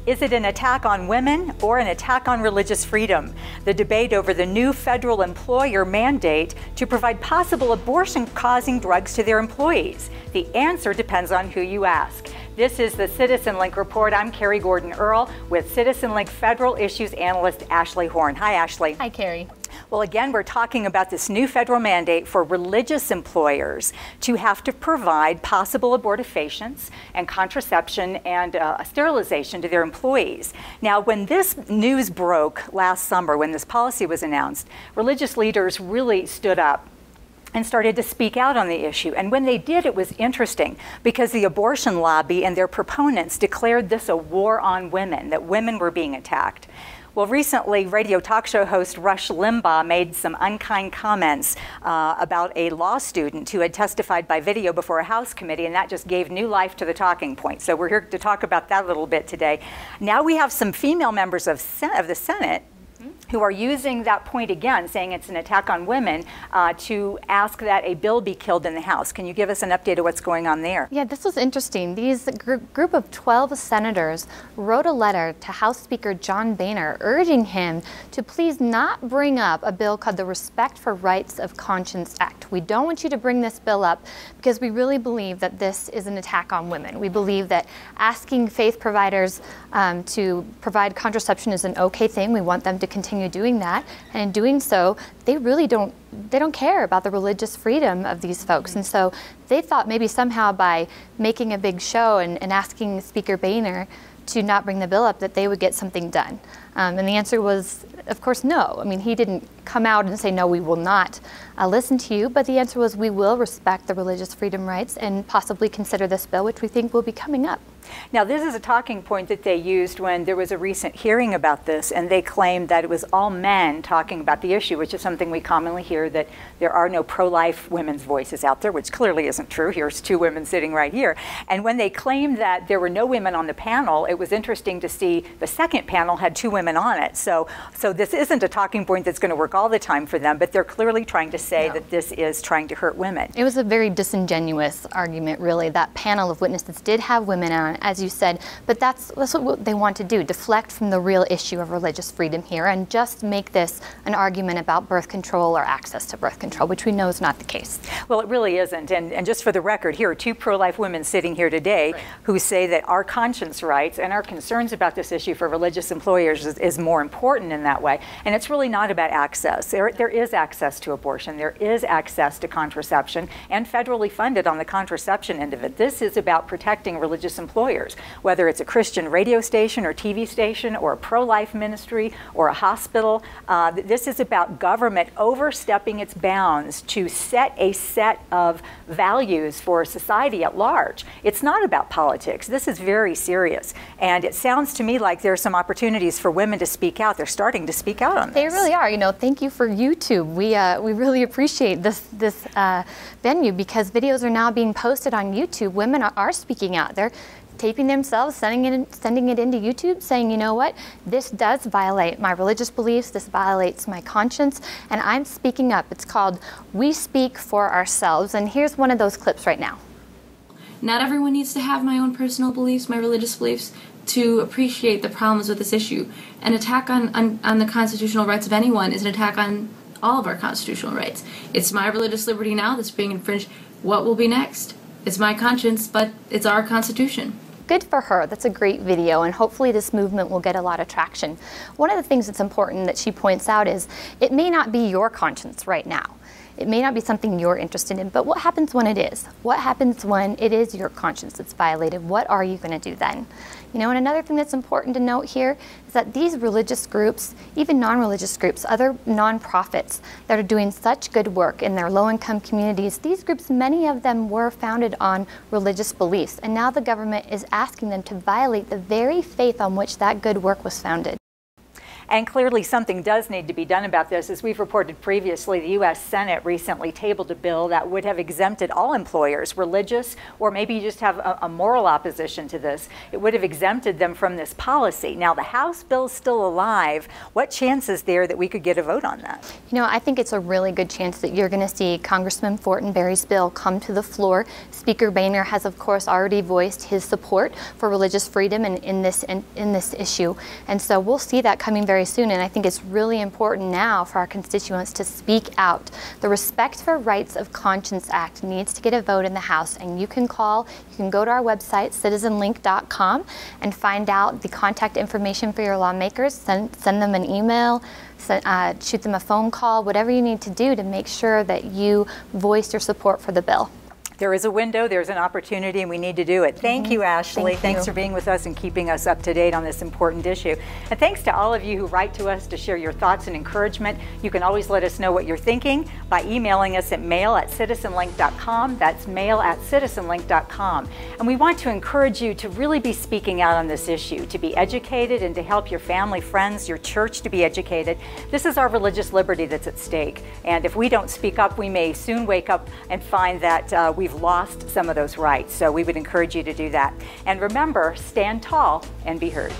Is it an attack on women or an attack on religious freedom? The debate over the new federal employer mandate to provide possible abortion-causing drugs to their employees. The answer depends on who you ask. This is the Citizenlink Report. I'm Carrie Earll with Citizenlink Federal Issues Analyst Ashley Horne. Hi, Ashley. Hi, Carrie. Well, again, we're talking about this new federal mandate for religious employers to have to provide possible abortifacients and contraception and sterilization to their employees. Now, when this news broke last summer, when this policy was announced, religious leaders really stood up and started to speak out on the issue. And when they did, it was interesting because the abortion lobby and their proponents declared this a war on women, that women were being attacked. Well, recently, radio talk show host Rush Limbaugh made some unkind comments about a law student who had testified by video before a House committee, and that just gave new life to the talking point. So we're here to talk about that a little bit today. Now we have some female members of the Senate who are using that point again, saying it's an attack on women, to ask that a bill be killed in the House. Can you give us an update of what's going on there? Yeah, this was interesting. These group of 12 senators wrote a letter to House Speaker John Boehner urging him to please not bring up a bill called the Respect for Rights of Conscience Act. We don't want you to bring this bill up because we really believe that this is an attack on women. We believe that asking faith providers to provide contraception is an okay thing. We want them to continue doing that, and in doing so, they really don't care about the religious freedom of these folks. And so they thought maybe somehow by making a big show and asking Speaker Boehner to not bring the bill up that they would get something done. And the answer was, of course, no. I mean, he didn't come out and say, no, we will not listen to you, but the answer was we will respect the religious freedom rights and possibly consider this bill, which we think will be coming up. Now, this is a talking point that they used when there was a recent hearing about this, and they claimed that it was all men talking about the issue, which is something we commonly hear, that there are no pro-life women's voices out there, which clearly isn't true. Here's two women sitting right here. And when they claimed that there were no women on the panel, it was interesting to see the second panel had two women on it. So this isn't a talking point that's going to work all the time for them, but they're clearly trying to say that this is trying to hurt women. It was a very disingenuous argument, really. That panel of witnesses did have women on, as you said, but that's what they want to do, deflect from the real issue of religious freedom here and just make this an argument about birth control or access to birth control, which we know is not the case. Well, it really isn't. And just for the record, here are two pro-life women sitting here today who say that our conscience rights and our concerns about this issue for religious employers is more important in that way. And it's really not about access. There is access to abortion. There is access to contraception and federally funded on the contraception end of it. This is about protecting religious employers, whether it's a Christian radio station or TV station or a pro-life ministry or a hospital. This is about government overstepping its bounds to set a set of values for society at large. It's not about politics. This is very serious. And it sounds to me like there are some opportunities for women to speak out. They're starting to speak out on this. They really are. You know, thank you for YouTube. We really appreciate this venue because videos are now being posted on YouTube. Women are speaking out. They're taping themselves, sending it into YouTube, saying, you know what, this does violate my religious beliefs, this violates my conscience, and I'm speaking up. It's called We Speak for Ourselves, and here's one of those clips right now. Not everyone needs to have my own personal beliefs, my religious beliefs, to appreciate the problems with this issue. An attack on the constitutional rights of anyone is an attack on all of our constitutional rights. It's my religious liberty now that's being infringed. What will be next? It's my conscience, but it's our Constitution. Good for her. That's a great video, and hopefully this movement will get a lot of traction. One of the things that's important that she points out is it may not be your conscience right now. It may not be something you're interested in, but what happens when it is? What happens when it is your conscience that's violated? What are you going to do then? You know, and another thing that's important to note here is that these religious groups, even non-religious groups, other nonprofits that are doing such good work in their low-income communities, these groups, many of them were founded on religious beliefs, and now the government is asking them to violate the very faith on which that good work was founded. And clearly something does need to be done about this. As we've reported previously, the U.S. Senate recently tabled a bill that would have exempted all employers, religious, or maybe you just have a moral opposition to this. It would have exempted them from this policy. Now, the House bill is still alive. What chance is there that we could get a vote on that? You know, I think it's a really good chance that you're going to see Congressman Fortenberry's bill come to the floor. Speaker Boehner has, of course, already voiced his support for religious freedom in this issue. And so we'll see that coming very soon. And I think it's really important now for our constituents to speak out. The Respect for Rights of Conscience Act needs to get a vote in the House. And you can call, you can go to our website, citizenlink.com, and find out the contact information for your lawmakers. Send them an email, shoot them a phone call, whatever you need to do to make sure that you voice your support for the bill. There is a window, there's an opportunity, and we need to do it. Thank you, Ashley. Thanks for being with us and keeping us up to date on this important issue. And thanks to all of you who write to us to share your thoughts and encouragement. You can always let us know what you're thinking by emailing us at mail@citizenlink.com. That's mail@citizenlink.com. And we want to encourage you to really be speaking out on this issue, to be educated and to help your family, friends, your church to be educated. This is our religious liberty that's at stake. And if we don't speak up, we may soon wake up and find that we've lost some of those rights. So we would encourage you to do that. And remember, stand tall and be heard.